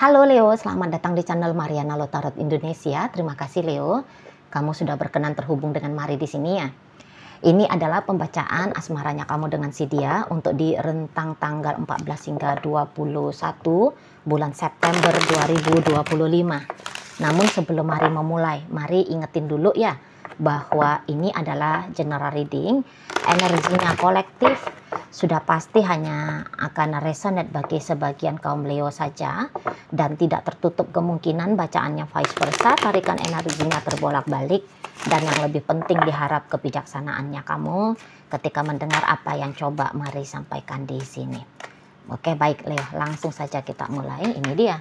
Halo Leo, selamat datang di channel Mariana Lotarot Indonesia. Terima kasih Leo, kamu sudah berkenan terhubung dengan Mari di sini ya. Ini adalah pembacaan asmaranya kamu dengan si dia untuk di rentang tanggal 14 hingga 21 bulan September 2025. Namun sebelum Mari memulai, Mari ingetin dulu ya bahwa ini adalah general reading, energinya kolektif, sudah pasti hanya akan resonate bagi sebagian kaum Leo saja dan tidak tertutup kemungkinan bacaannya vice versa, tarikan energinya terbolak-balik, dan yang lebih penting diharap kebijaksanaannya kamu ketika mendengar apa yang coba Mari sampaikan di sini. Oke, baik Leo, langsung saja kita mulai. Ini dia.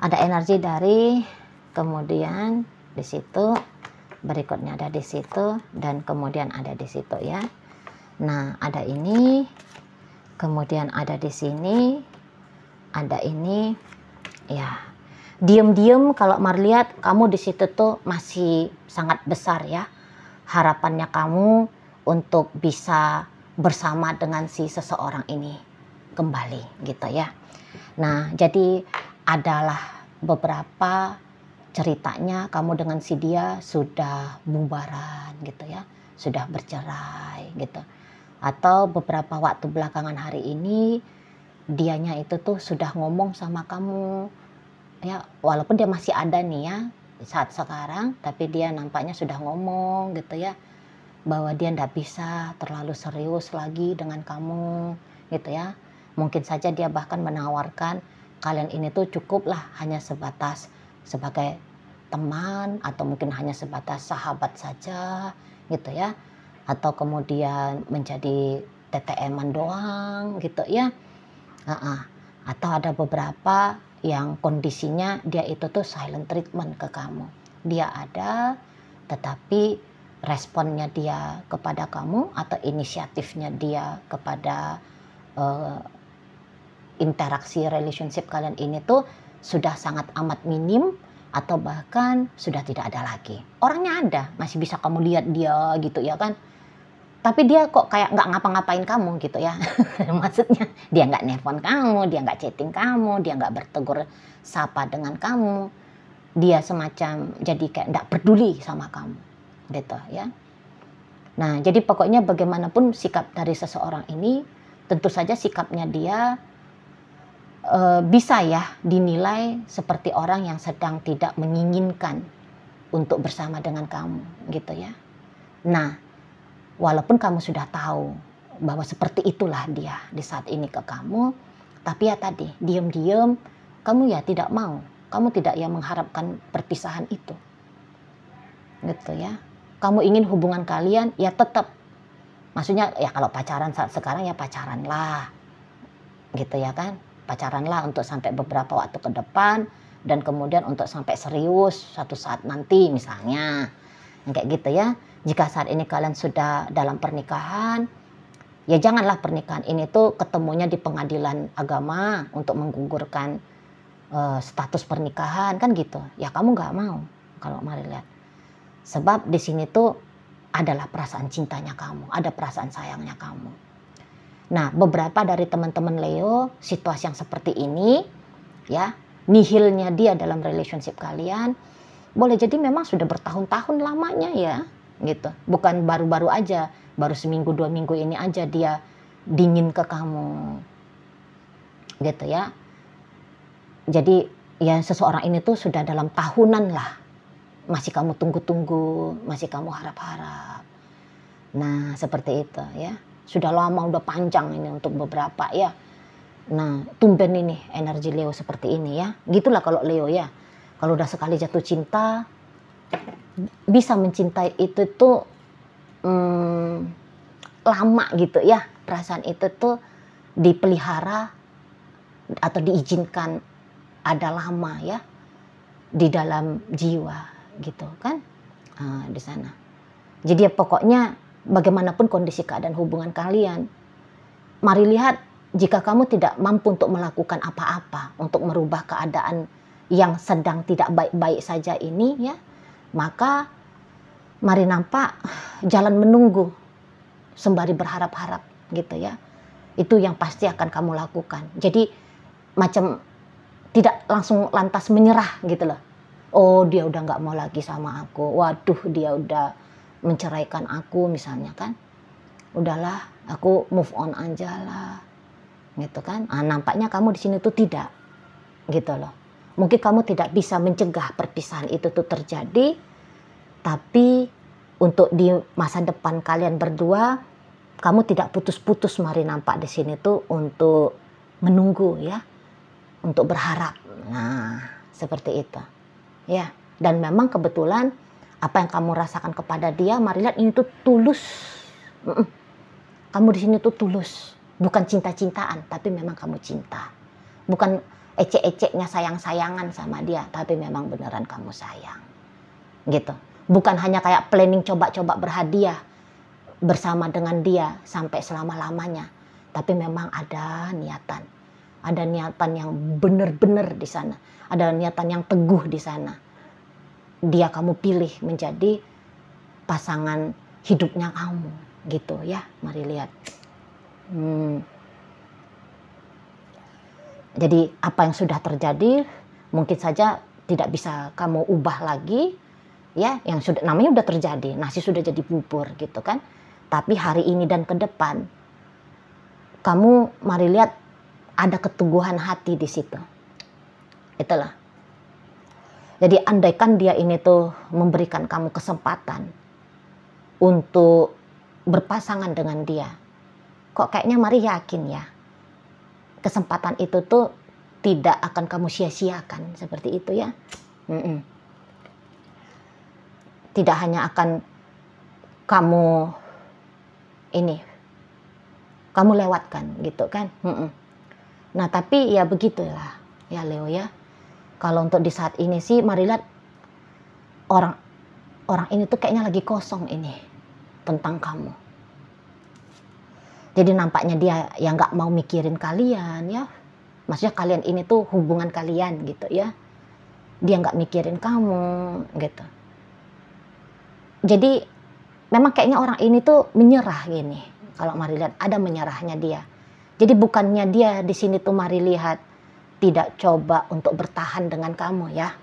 Ada energi dari, kemudian di situ, berikutnya ada di situ, dan kemudian ada di situ ya. Nah, ada ini, kemudian ada di sini, ada ini, ya. Diam-diam kalau Mari lihat kamu di situ tuh masih sangat besar ya. Harapannya kamu untuk bisa bersama dengan si seseorang ini kembali gitu ya. Nah, jadi adalah beberapa ceritanya kamu dengan si dia sudah bubaran gitu ya, sudah bercerai gitu. Atau beberapa waktu belakangan hari ini dianya itu tuh sudah ngomong sama kamu ya, walaupun dia masih ada nih ya saat sekarang, tapi dia nampaknya sudah ngomong gitu ya, bahwa dia ndak bisa terlalu serius lagi dengan kamu gitu ya. Mungkin saja dia bahkan menawarkan kalian ini tuh cukuplah hanya sebatas sebagai teman, atau mungkin hanya sebatas sahabat saja gitu ya, atau kemudian menjadi TTM-an doang gitu ya. Atau ada beberapa yang kondisinya dia itu tuh silent treatment ke kamu. Dia ada, tetapi responnya dia kepada kamu atau inisiatifnya dia kepada interaksi relationship kalian ini tuh sudah sangat amat minim, atau bahkan sudah tidak ada lagi. Orangnya ada, masih bisa kamu lihat dia gitu ya kan, tapi dia kok kayak nggak ngapa-ngapain kamu gitu ya. Maksudnya dia nggak nelpon kamu, dia nggak chatting kamu, dia nggak bertegur sapa dengan kamu, dia semacam jadi kayak nggak peduli sama kamu gitu ya. Nah, jadi pokoknya bagaimanapun sikap dari seseorang ini, tentu saja sikapnya dia bisa ya dinilai seperti orang yang sedang tidak menginginkan untuk bersama dengan kamu gitu ya. Nah, walaupun kamu sudah tahu bahwa seperti itulah dia di saat ini ke kamu, tapi ya tadi diam-diam kamu ya tidak mau, kamu tidak ya mengharapkan perpisahan itu gitu ya. Kamu ingin hubungan kalian ya tetap, maksudnya ya kalau pacaran saat sekarang ya pacaran lah gitu ya kan, pacaran lah untuk sampai beberapa waktu ke depan, dan kemudian untuk sampai serius suatu saat nanti misalnya kayak gitu ya. Jika saat ini kalian sudah dalam pernikahan, ya janganlah pernikahan ini tuh ketemunya di pengadilan agama untuk menggugurkan status pernikahan kan gitu. Ya kamu nggak mau kalau Mari lihat. Sebab di sini tuh adalah perasaan cintanya kamu, ada perasaan sayangnya kamu. Nah, beberapa dari teman-teman Leo, situasi yang seperti ini ya, nihilnya dia dalam relationship kalian, boleh jadi memang sudah bertahun-tahun lamanya ya gitu. Bukan baru-baru aja, baru seminggu 2 minggu ini aja dia dingin ke kamu gitu ya. Jadi ya seseorang ini tuh sudah dalam tahunan lah, masih kamu tunggu-tunggu, masih kamu harap-harap. Nah, seperti itu ya. Sudah lama, udah panjang ini untuk beberapa ya. Nah, tumben ini energi Leo seperti ini ya. Gitulah kalau Leo ya. Kalau udah sekali jatuh cinta, bisa mencintai itu tuh lama gitu ya. Perasaan itu tuh dipelihara atau diizinkan ada lama ya di dalam jiwa gitu kan, di sana. Jadi ya pokoknya bagaimanapun kondisi keadaan hubungan kalian, Mari lihat jika kamu tidak mampu untuk melakukan apa-apa untuk merubah keadaan yang sedang tidak baik-baik saja ini ya, maka Mari nampak jalan menunggu sembari berharap-harap gitu ya. Itu yang pasti akan kamu lakukan. Jadi macam tidak langsung lantas menyerah gitu loh. Oh, dia udah nggak mau lagi sama aku. Waduh, dia udah menceraikan aku misalnya kan. Udahlah, aku move on aja lah. Gitu kan. Nampaknya kamu di sini tuh tidak. Gitu loh. Mungkin kamu tidak bisa mencegah perpisahan itu tuh terjadi, tapi untuk di masa depan kalian berdua, kamu tidak putus-putus mari nampak di sini tuh untuk menunggu ya. Untuk berharap. Nah, seperti itu. Ya, dan memang kebetulan apa yang kamu rasakan kepada dia, mari lihat ini tuh tulus. Kamu di sini tuh tulus, bukan cinta-cintaan, tapi memang kamu cinta. Bukan ecek-eceknya sayang-sayangan sama dia, tapi memang beneran kamu sayang. Gitu. Bukan hanya kayak planning coba-coba berhadiah bersama dengan dia sampai selama-lamanya, tapi memang ada niatan. Ada niatan yang benar-benar di sana. Ada niatan yang teguh di sana. Dia kamu pilih menjadi pasangan hidupnya kamu. Gitu ya, mari lihat. Jadi apa yang sudah terjadi mungkin saja tidak bisa kamu ubah lagi. Ya, yang sudah namanya sudah terjadi. Nasi sudah jadi bubur gitu kan. Tapi hari ini dan ke depan kamu mari lihat ada keteguhan hati di situ. Itulah. Jadi andaikan dia ini tuh memberikan kamu kesempatan untuk berpasangan dengan dia, kok kayaknya mari yakin ya, kesempatan itu tuh tidak akan kamu sia-siakan seperti itu ya. Tidak hanya akan kamu lewatkan gitu kan. Nah tapi ya begitulah ya Leo ya. Kalau untuk di saat ini sih mari lihat orang ini tuh kayaknya lagi kosong ini tentang kamu. Jadi nampaknya dia yang nggak mau mikirin kalian ya. Maksudnya kalian ini tuh hubungan kalian gitu ya. Dia nggak mikirin kamu gitu. Jadi memang kayaknya orang ini tuh menyerah gini. Kalau mari lihat ada menyerahnya dia. Jadi bukannya dia di sini tuh mari lihat tidak coba untuk bertahan dengan kamu ya.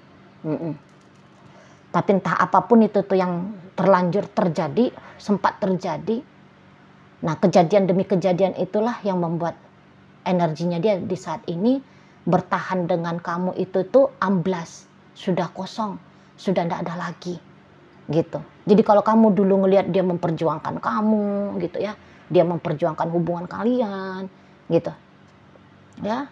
Tapi entah apapun itu tuh yang terlanjur terjadi, sempat terjadi. Nah kejadian demi kejadian itulah yang membuat energinya dia di saat ini bertahan dengan kamu itu tuh amblas. Sudah kosong, sudah tidak ada lagi. Gitu. Jadi kalau kamu dulu ngelihat dia memperjuangkan kamu gitu ya. Dia memperjuangkan hubungan kalian gitu. Ya.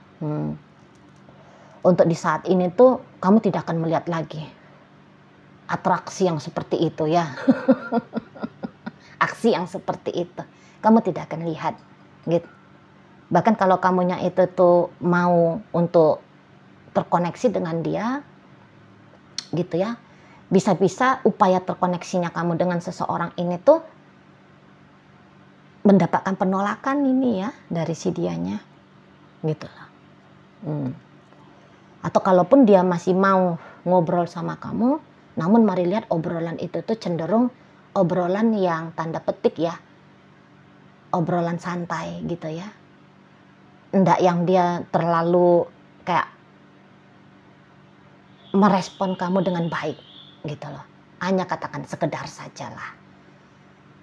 Untuk di saat ini tuh kamu tidak akan melihat lagi atraksi yang seperti itu ya. Aksi yang seperti itu kamu tidak akan lihat gitu. Bahkan kalau kamunya itu tuh mau untuk terkoneksi dengan dia gitu ya, bisa-bisa upaya terkoneksinya kamu dengan seseorang ini tuh mendapatkan penolakan ini ya dari si dianya gitu lah. Atau kalaupun dia masih mau ngobrol sama kamu, namun mari lihat obrolan itu tuh cenderung obrolan yang tanda petik ya, obrolan santai gitu ya. Enggak yang dia terlalu kayak merespon kamu dengan baik gitu loh. Hanya katakan sekedar sajalah.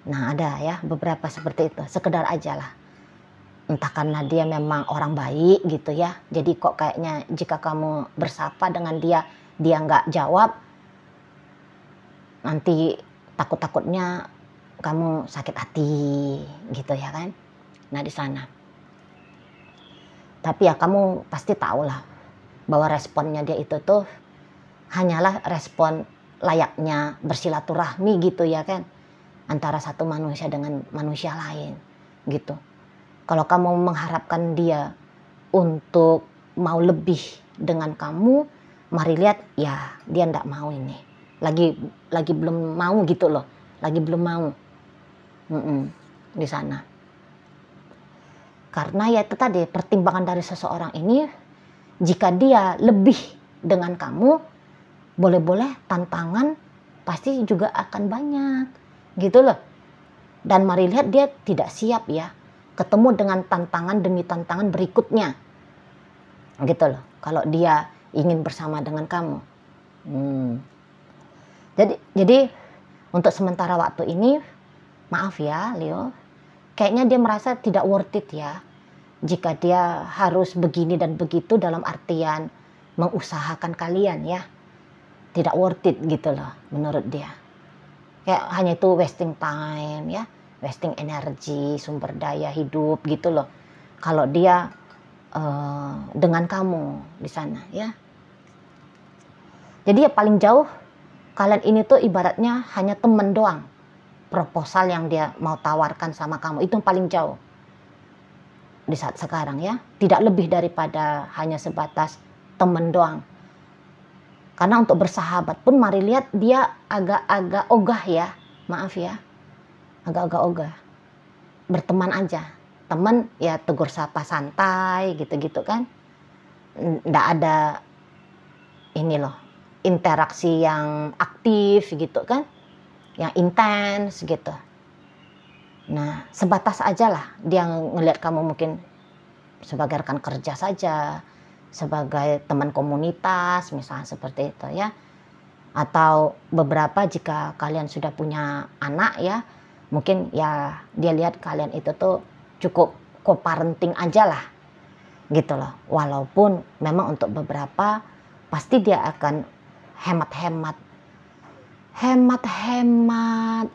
Nah ada ya beberapa seperti itu, sekedar aja lah. Entah karena dia memang orang baik gitu ya. Jadi kok kayaknya jika kamu bersapa dengan dia, dia nggak jawab, nanti takut-takutnya kamu sakit hati gitu ya kan. Nah di sana. Tapi ya kamu pasti tahu lah bahwa responnya dia itu tuh hanyalah respon layaknya bersilaturahmi gitu ya kan. Antara satu manusia dengan manusia lain gitu. Kalau kamu mengharapkan dia untuk mau lebih dengan kamu, mari lihat ya dia ndak mau ini. Lagi belum mau gitu loh. Lagi belum mau. Di sana. Karena ya itu tadi pertimbangan dari seseorang ini, jika dia lebih dengan kamu, boleh-boleh tantangan pasti juga akan banyak. Gitu loh. Dan mari lihat dia tidak siap ya ketemu dengan tantangan demi tantangan berikutnya gitu loh, kalau dia ingin bersama dengan kamu. Jadi untuk sementara waktu ini, maaf ya Leo, kayaknya dia merasa tidak worth it ya, jika dia harus begini dan begitu, dalam artian mengusahakan kalian ya, tidak worth it gitu loh menurut dia. Kayak hanya itu wasting time ya, wasting energi, sumber daya hidup gitu loh, kalau dia dengan kamu di sana ya. Jadi ya paling jauh kalian ini tuh ibaratnya hanya temen doang. Proposal yang dia mau tawarkan sama kamu itu paling jauh di saat sekarang ya, tidak lebih daripada hanya sebatas temen doang. Karena untuk bersahabat pun mari lihat dia agak-agak ogah ya, maaf ya, agak-agak ogah. Berteman aja, temen ya tegur sapa santai gitu-gitu kan, nggak ada ini loh, interaksi yang aktif gitu kan, yang intens gitu. Nah, sebatas aja lah dia ngelihat kamu mungkin sebagai rekan kerja saja, sebagai teman komunitas misalnya seperti itu ya. Atau beberapa jika kalian sudah punya anak ya, mungkin ya dia lihat kalian itu tuh cukup co-parenting aja lah gitu loh. Walaupun memang untuk beberapa pasti dia akan hemat-hemat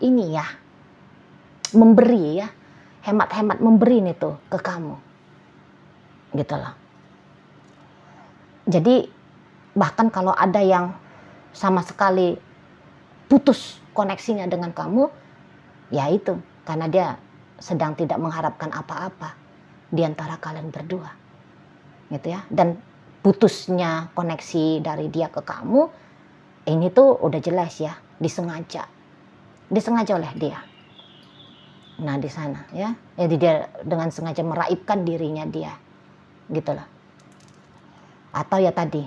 ini ya, memberi ya, hemat-hemat memberi nih tuh ke kamu gitu loh. Jadi bahkan kalau ada yang sama sekali putus koneksinya dengan kamu, ya itu karena dia sedang tidak mengharapkan apa-apa di antara kalian berdua gitu ya. Dan putusnya koneksi dari dia ke kamu ini tuh udah jelas ya, disengaja oleh dia. Nah di sana ya, jadi dia dengan sengaja meraibkan dirinya dia, gitulah. Atau ya tadi,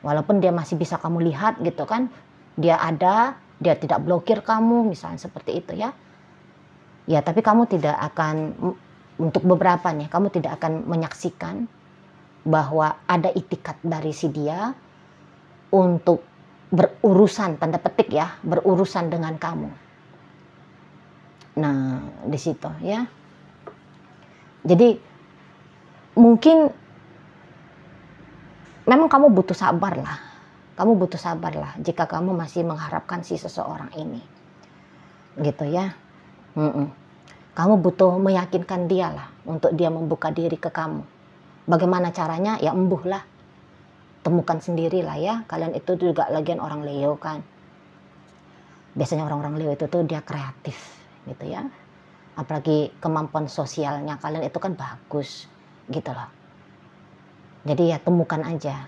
walaupun dia masih bisa kamu lihat gitu kan, dia ada, dia tidak blokir kamu, misalnya seperti itu ya. Ya tapi kamu tidak akan, untuk beberapa nih, kamu tidak akan menyaksikan bahwa ada itikat dari si dia untuk berurusan, tanda petik ya, berurusan dengan kamu. Nah, di situ ya. Jadi mungkin memang kamu butuh sabar lah. Kamu butuh sabar lah jika kamu masih mengharapkan si seseorang ini. Gitu ya. Kamu butuh meyakinkan dia lah untuk dia membuka diri ke kamu. Bagaimana caranya? Ya embuh lah. Temukan sendiri lah ya. Kalian itu juga lagian orang Leo kan. Biasanya orang-orang Leo itu tuh dia kreatif gitu ya, apalagi kemampuan sosialnya kalian itu kan bagus gitu loh. Jadi ya temukan aja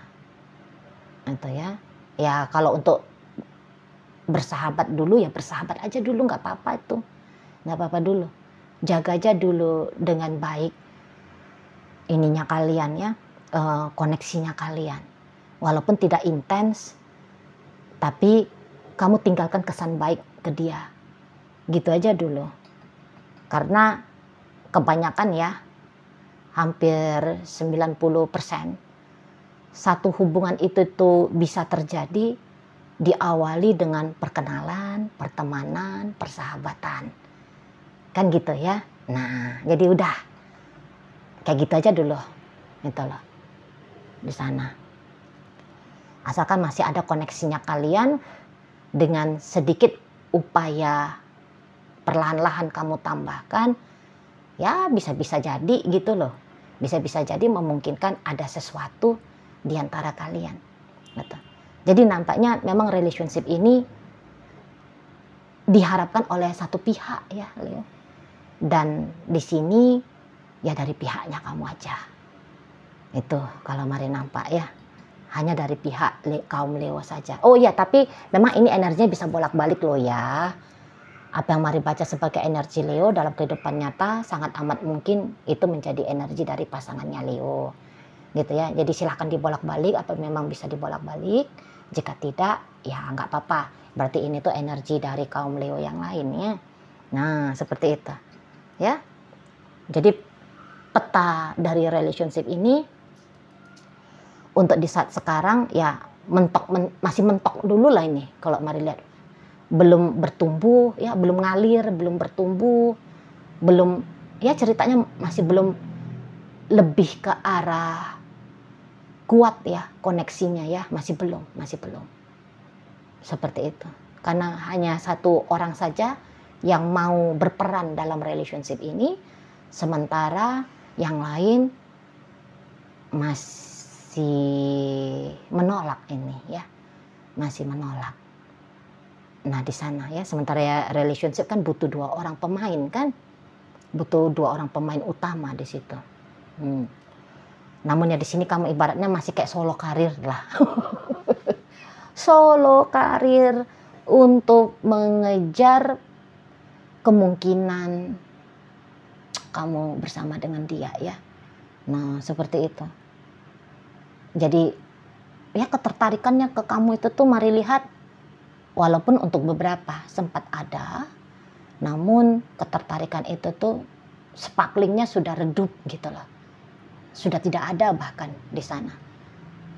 itu ya. Ya kalau untuk bersahabat dulu ya bersahabat aja dulu, nggak apa-apa itu, nggak apa-apa dulu. Jaga aja dulu dengan baik ininya kalian ya, koneksinya kalian. Walaupun tidak intens, tapi kamu tinggalkan kesan baik ke dia. Gitu aja dulu. Karena kebanyakan ya, hampir 90% satu hubungan itu tuh bisa terjadi diawali dengan perkenalan, pertemanan, persahabatan. Kan gitu ya. Nah, jadi udah. Kayak gitu aja dulu. Gitu loh. Di sana. Asalkan masih ada koneksinya kalian, dengan sedikit upaya perlahan-lahan kamu tambahkan, ya bisa-bisa jadi gitu loh. Bisa-bisa jadi memungkinkan ada sesuatu di antara kalian. Gitu. Jadi nampaknya memang relationship ini diharapkan oleh satu pihak ya, Leo. Dan di sini ya dari pihaknya kamu aja. Itu kalau mari nampak ya. Hanya dari pihak kaum Leo saja. Oh iya, tapi memang ini energinya bisa bolak-balik loh ya. Apa yang mari baca sebagai energi Leo dalam kehidupan nyata sangat amat mungkin itu menjadi energi dari pasangannya Leo. Gitu ya. Jadi silahkan dibolak-balik apa memang bisa dibolak-balik. Jika tidak, ya nggak apa-apa. Berarti ini tuh energi dari kaum Leo yang lainnya. Nah, seperti itu. Ya. Jadi peta dari relationship ini untuk di saat sekarang ya masih mentok dulu lah ini. Kalau mari lihat, belum bertumbuh ya, belum ngalir, belum bertumbuh, belum ya, ceritanya masih belum lebih ke arah kuat ya koneksinya ya, masih belum seperti itu. Karena hanya satu orang saja yang mau berperan dalam relationship ini, sementara yang lain masih menolak ini ya, masih menolak. Nah di sana ya, sementara ya relationship kan butuh 2 orang pemain kan, butuh 2 orang pemain utama di situ. Namun ya di sini kamu ibaratnya masih kayak solo karir lah. Solo karir untuk mengejar kemungkinan kamu bersama dengan dia ya. Nah seperti itu. Jadi ya ketertarikannya ke kamu itu tuh mari lihat, walaupun untuk beberapa sempat ada, namun ketertarikan itu tuh sparklingnya sudah redup gitu loh, sudah tidak ada bahkan di sana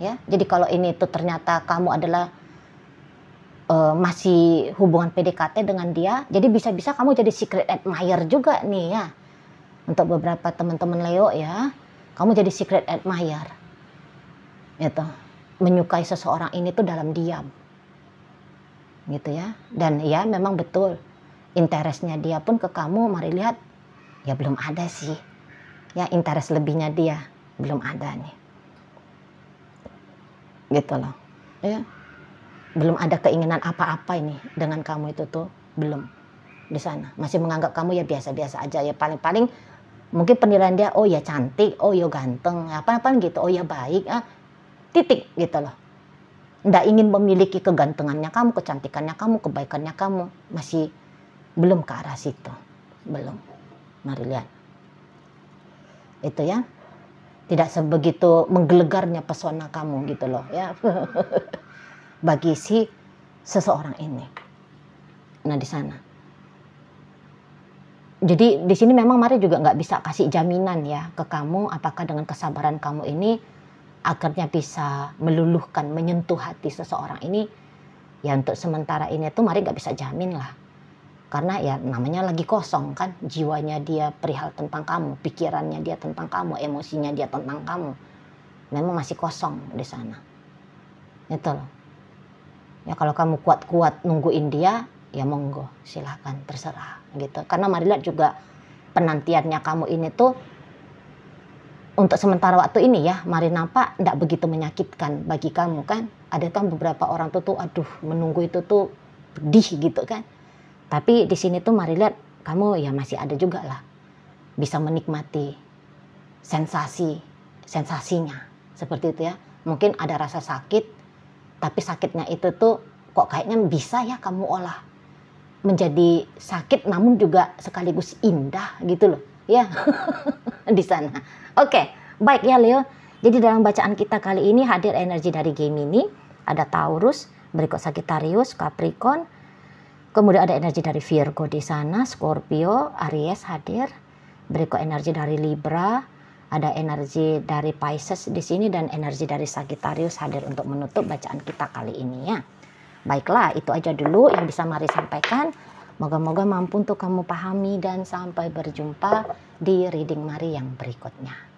ya. Jadi kalau ini tuh ternyata kamu adalah masih hubungan PDKT dengan dia, jadi bisa-bisa kamu jadi secret admirer juga nih ya. Untuk beberapa teman-teman Leo ya, kamu jadi secret admirer gitu, menyukai seseorang ini tuh dalam diam gitu ya. Dan ya memang betul interestnya dia pun ke kamu, mari lihat ya belum ada sih ya, interest lebihnya dia belum ada nih gitu loh ya. Belum ada keinginan apa-apa ini dengan kamu itu tuh, belum di sana. Masih menganggap kamu ya biasa-biasa aja ya, paling-paling mungkin penilaian dia, oh ya cantik, oh ya ganteng, apa-apa gitu, oh ya baik, titik gitu loh. Nggak ingin memiliki kegantengannya kamu, kecantikannya kamu, kebaikannya kamu, masih belum ke arah situ, belum. Mari lihat itu ya, tidak sebegitu menggelegarnya pesona kamu gitu loh ya. Bagi si seseorang ini. Nah di sana. Jadi di sini memang Mari juga nggak bisa kasih jaminan ya ke kamu, apakah dengan kesabaran kamu ini akhirnya bisa meluluhkan, menyentuh hati seseorang ini. Ya untuk sementara ini tuh Mari nggak bisa jamin lah. Karena ya namanya lagi kosong kan, jiwanya dia perihal tentang kamu, pikirannya dia tentang kamu, emosinya dia tentang kamu. Memang masih kosong di sana. Itu loh. Ya kalau kamu kuat-kuat nungguin dia, ya monggo, silahkan, terserah gitu. Karena Mari lihat juga penantiannya kamu ini tuh untuk sementara waktu ini ya, Mari nampak tidak begitu menyakitkan bagi kamu kan. Ada kan beberapa orang tuh aduh menunggu itu tuh pedih gitu kan. Tapi di sini tuh Mari lihat kamu ya masih ada juga lah, bisa menikmati sensasinya seperti itu ya. Mungkin ada rasa sakit, tapi sakitnya itu tuh kok kayaknya bisa ya kamu olah menjadi sakit namun juga sekaligus indah gitu loh ya. Di sana. Oke, baik ya Leo. Jadi dalam bacaan kita kali ini hadir energi dari Gemini, ada Taurus, berikut Sagittarius, Capricorn, kemudian ada energi dari Virgo di sana, Scorpio, Aries hadir, berikut energi dari Libra, ada energi dari Pisces di sini, dan energi dari Sagittarius hadir untuk menutup bacaan kita kali ini ya. Baiklah, itu aja dulu yang bisa Mari sampaikan. Moga-moga mampu untuk kamu pahami, dan sampai berjumpa di reading Mari yang berikutnya.